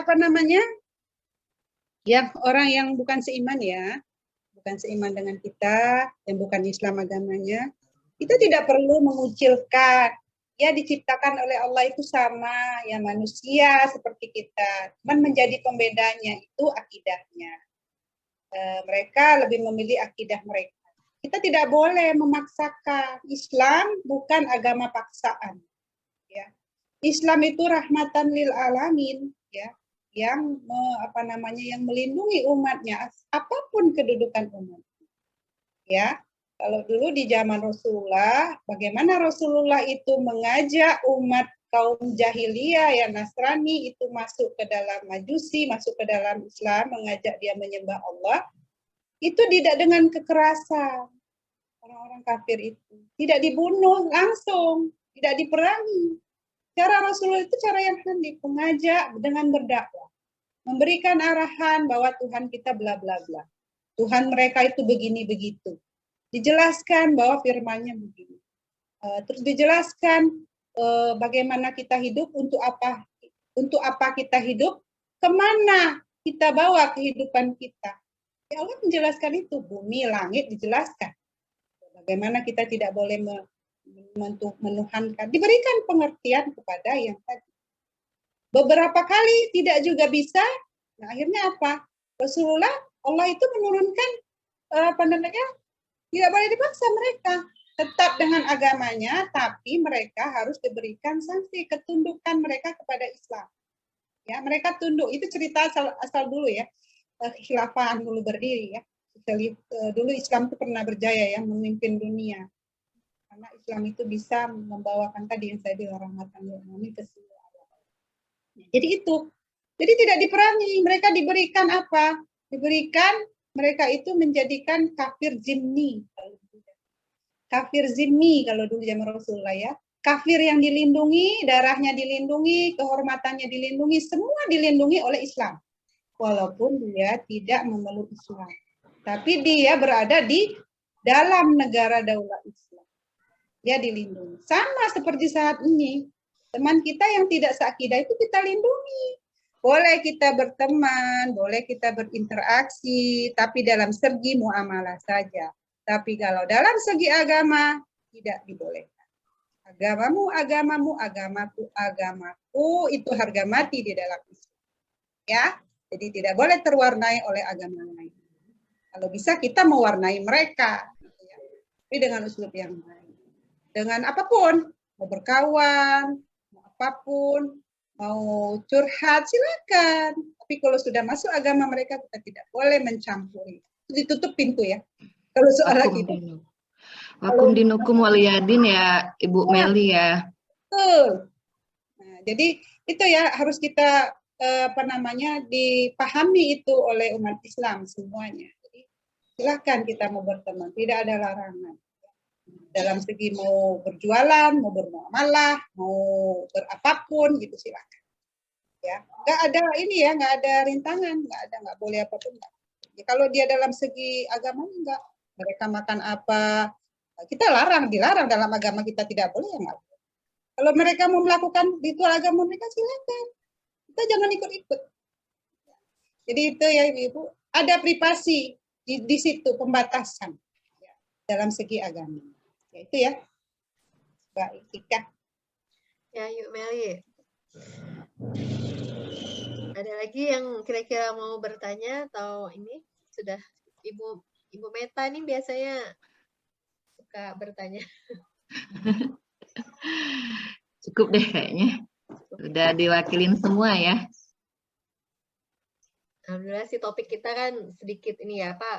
yang orang yang bukan seiman ya, bukan seiman dengan kita, yang bukan Islam agamanya, kita tidak perlu mengucilkan. Ya, diciptakan oleh Allah itu sama, ya manusia seperti kita. Cuman menjadi pembedanya itu akidahnya. Mereka lebih memilih akidah mereka. Kita tidak boleh memaksakan. Islam bukan agama paksaan. Ya. Islam itu rahmatan lil alamin, ya, yang yang melindungi umatnya, apapun kedudukan umat. Ya. Kalau dulu di zaman Rasulullah, bagaimana Rasulullah itu mengajak umat kaum jahiliyah yang Nasrani itu masuk ke dalam Majusi, masuk ke dalam Islam, mengajak dia menyembah Allah, itu tidak dengan kekerasan. Orang-orang kafir itu tidak dibunuh langsung, tidak diperangi. Cara Rasulullah itu cara yang handik, mengajak dengan berdakwah, memberikan arahan bahwa Tuhan kita bla bla bla. Tuhan mereka itu begini begitu. Dijelaskan bahwa firman-Nya begini. Terus dijelaskan bagaimana kita hidup, untuk apa kita hidup, kemana kita bawa kehidupan kita. Ya Allah menjelaskan itu, bumi, langit dijelaskan. Bagaimana kita tidak boleh menuhankan, diberikan pengertian kepada yang tadi. Beberapa kali tidak juga bisa, nah akhirnya apa? Rasulullah, Allah itu menurunkan tidak boleh dipaksa mereka, tetap dengan agamanya, tapi mereka harus diberikan sanksi, ketundukan mereka kepada Islam. Ya, mereka tunduk. Itu cerita asal dulu ya, khilafah dulu berdiri ya. Dulu Islam itu pernah berjaya ya, memimpin dunia. Karena Islam itu bisa membawakan tadi yang saya bilang rahmatan lil alamin ke seluruh alam. Jadi itu. Jadi tidak diperangi, mereka diberikan apa? Diberikan, mereka itu menjadikan kafir zimmi. Kafir zimmi kalau dulu zaman Rasulullah ya. Kafir yang dilindungi, darahnya dilindungi, kehormatannya dilindungi, semua dilindungi oleh Islam. Walaupun dia tidak memeluk Islam. Tapi dia berada di dalam negara daulah Islam. Dia dilindungi. Sama seperti saat ini. Teman kita yang tidak seakidah itu kita lindungi. Boleh kita berteman, boleh kita berinteraksi, tapi dalam segi muamalah saja. Tapi kalau dalam segi agama, tidak dibolehkan. Agamamu, agamamu, agamaku, agamaku, itu harga mati di dalam Islam. Ya, jadi tidak boleh terwarnai oleh agama lain. Kalau bisa kita mewarnai mereka, gitu ya. Tapi dengan uslub yang baik. Dengan apapun, mau berkawan, mau apapun, mau curhat, silakan. Tapi kalau sudah masuk agama mereka, kita tidak boleh mencampuri. Ditutup pintu ya. Kalau soal kita. Wakum dinukum waliyadin ya, Ibu Meli ya. Betul. Nah, jadi itu ya harus kita dipahami itu oleh umat Islam semuanya. Jadi silakan kita mau berteman, tidak ada larangan. Dalam segi mau berjualan, mau bermuamalah, mau berapapun gitu silakan. Ya, nggak ada ini ya, nggak ada rintangan, nggak boleh apapun. Enggak. Ya, kalau dia dalam segi agama enggak, mereka makan apa, kita dilarang dalam agama kita tidak boleh ya nggak. Kalau mereka mau melakukan ritual agama mereka silakan. Kita jangan ikut-ikut. Jadi itu ya Ibu, ada privasi di situ pembatasan ya, dalam segi agama. Ya, itu ya, Mbak Ika. Ya, yuk Meli. Ada lagi yang kira-kira mau bertanya atau ini sudah Ibu Meta nih biasanya suka bertanya. Cukup deh kayaknya. Udah diwakilin semua ya. Alhamdulillah sih topik kita kan sedikit ini ya Pak,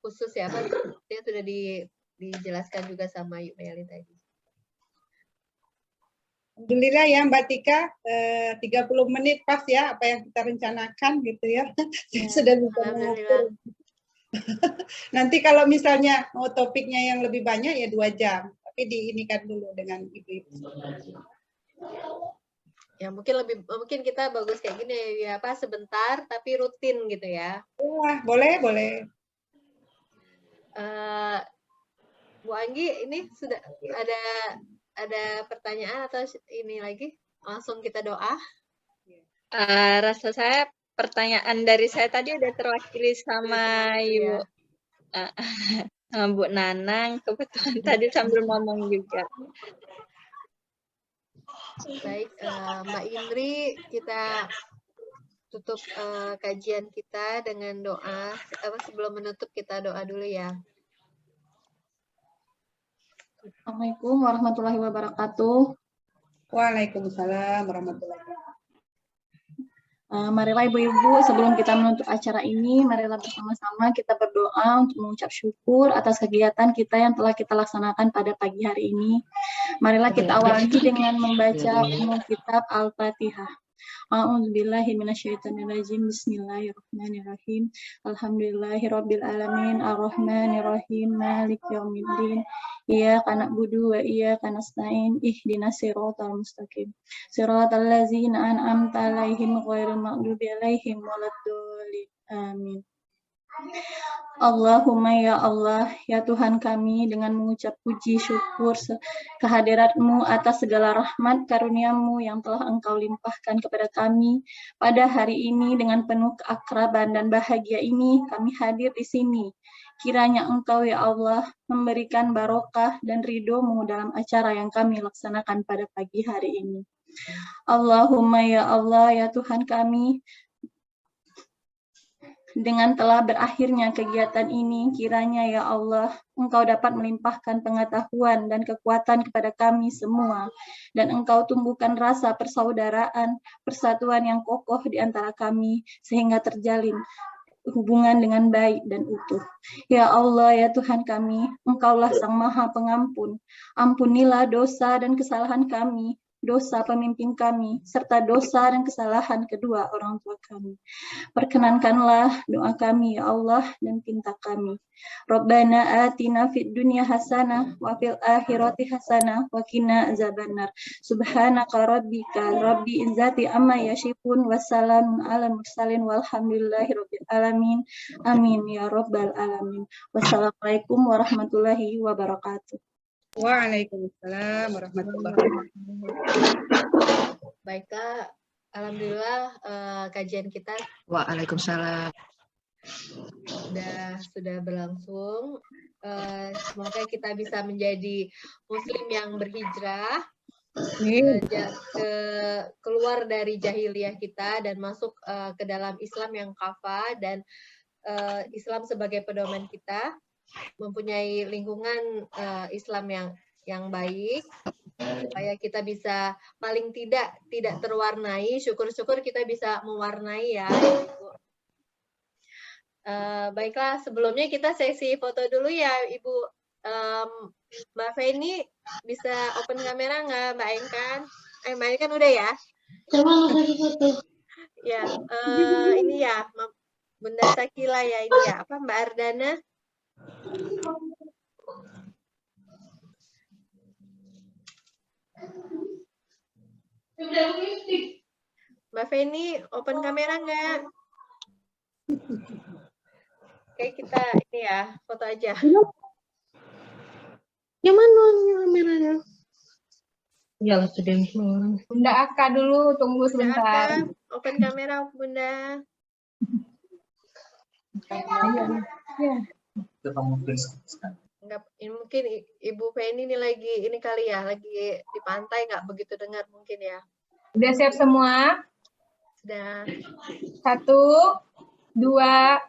khusus ya Pak, dia sudah dijelaskan juga sama Yuk Meli tadi. Alhamdulillah ya Mbak Tika, 30 menit pas ya apa yang kita rencanakan gitu ya. Ya, Sudah bisa alhamdulillah. Nanti kalau misalnya mau topiknya yang lebih banyak ya 2 jam. Tapi diinikan dulu dengan ibu-ibu. Ya mungkin kita bagus kayak gini ya Pak, sebentar tapi rutin gitu ya. Wah, boleh. Bu Anggi ini sudah ada pertanyaan atau ini lagi? Langsung kita doa. Rasa saya pertanyaan dari saya tadi udah terwakili sama Ibu sama Bu Nanang, kebetulan tadi sambil ngomong juga. Baik, Mbak Indri, kita tutup kajian kita dengan doa. Sebelum menutup kita doa dulu ya. Assalamualaikum warahmatullahi wabarakatuh. Waalaikumsalam warahmatullahi wabarakatuh. Marilah ibu-ibu, sebelum kita menutup acara ini, marilah bersama-sama kita berdoa untuk mengucap syukur atas kegiatan kita yang telah kita laksanakan pada pagi hari ini. Marilah kita awali dengan membaca umum kitab Al-Fatihah. A'udzubillahi minasyaitonirrajim. Bismillahirrahmanirrahim. Alhamdulillahirabbil alamin arrahmanirrahim maliki yaumiddin. Iyyaka na'budu wa iyyaka nasta'in. Ihdinas siratal mustaqim. Siratal ladzina an'amta 'alaihim ghairil maghdubi 'alaihim waladdallin. Amin. Allahumma ya Allah, ya Tuhan kami, dengan mengucap puji syukur kehadirat-Mu atas segala rahmat karunia-Mu yang telah Engkau limpahkan kepada kami pada hari ini dengan penuh keakraban dan bahagia ini kami hadir di sini. Kiranya Engkau ya Allah memberikan barokah dan ridho-Mu dalam acara yang kami laksanakan pada pagi hari ini. Allahumma ya Allah, ya Tuhan kami, dengan telah berakhirnya kegiatan ini, kiranya ya Allah, Engkau dapat melimpahkan pengetahuan dan kekuatan kepada kami semua, dan Engkau tumbuhkan rasa persaudaraan, persatuan yang kokoh di antara kami, sehingga terjalin hubungan dengan baik dan utuh. Ya Allah, ya Tuhan kami, Engkaulah Sang Maha Pengampun. Ampunilah dosa dan kesalahan kami, dosa pemimpin kami, serta dosa dan kesalahan kedua orang tua kami. Perkenankanlah doa kami, ya Allah, dan pinta kami. Rabbana atina fid dunya hasanah, wa fil akhirati hasanah, wa qina azabannar. Subhanaka rabbika, rabbi izzati amma yasifun, wassalamun ala mursalin, walhamdulillahi rabbil alamin. Amin, ya rabbal alamin. Wassalamualaikum warahmatullahi wabarakatuh. Waalaikumsalam warahmatullahi wabarakatuh. Baiklah, alhamdulillah kajian kita Waalaikumsalam. sudah berlangsung. Semoga kita bisa menjadi muslim yang berhijrah, keluar dari jahiliyah kita dan masuk ke dalam Islam yang kafah, dan Islam sebagai pedoman kita, mempunyai lingkungan Islam yang baik, supaya kita bisa paling tidak terwarnai. Syukur-syukur kita bisa mewarnai ya, Ibu. Baiklah, sebelumnya kita sesi foto dulu ya Ibu Mbak Feni bisa open kamera nggak, Mbak Engkan? Mbak Engkan udah ya? Ya, ini ya, Bunda Sakila ya ini ya. Apa Mbak Ardana? Mbak Feni, open kamera nggak? Oke, kita ini ya, foto aja. Yang mana kameranya? Ya sudah. Bunda Aka dulu, tunggu Bunda sebentar. Aka, open kamera Bunda. Ya. Enggak, ini mungkin Ibu Feni ini lagi ini kali ya, lagi di pantai nggak begitu dengar mungkin ya. Udah siap semua? Sudah. 1, 2,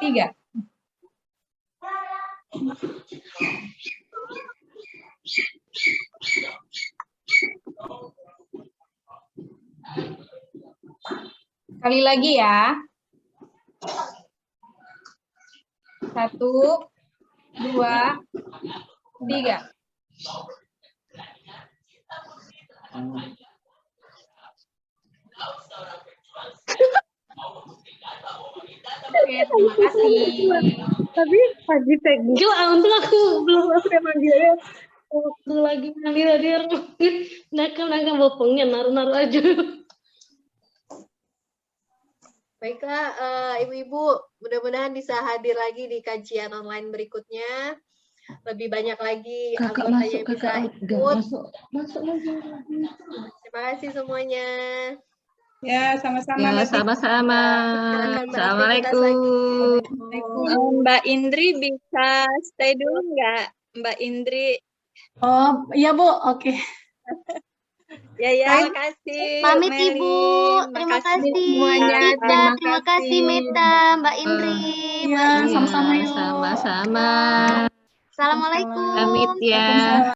3. Sekali lagi ya. 1, 2, 3. Oke, terima kasih. Tapi pagi tegil, untung aku belum manggilnya. Waktu lagi manggil dia, nakal bopongnya naruh aja. Baiklah, Ibu-ibu, mudah-mudahan bisa hadir lagi di kajian online berikutnya. Lebih banyak lagi anggota yang bisa ikut. Masuk lagi. Terima kasih semuanya. Ya, sama-sama. Ya, Mbak Tika. sama-sama. Silakan Mbak Assalamualaikum. Mbak Indri bisa stay dulu nggak, Mbak Indri? Oh, iya Bu, oke. Ya, Baik. makasih. Pamit Meli. Ibu, terima kasih semuanya, Mita, terima terima kasih Mita, Mbak Indri, Mbak Ya, Indri. sama-sama yuk. Sama-sama. Assalamualaikum. Pamit ya. Waalaikumsalam.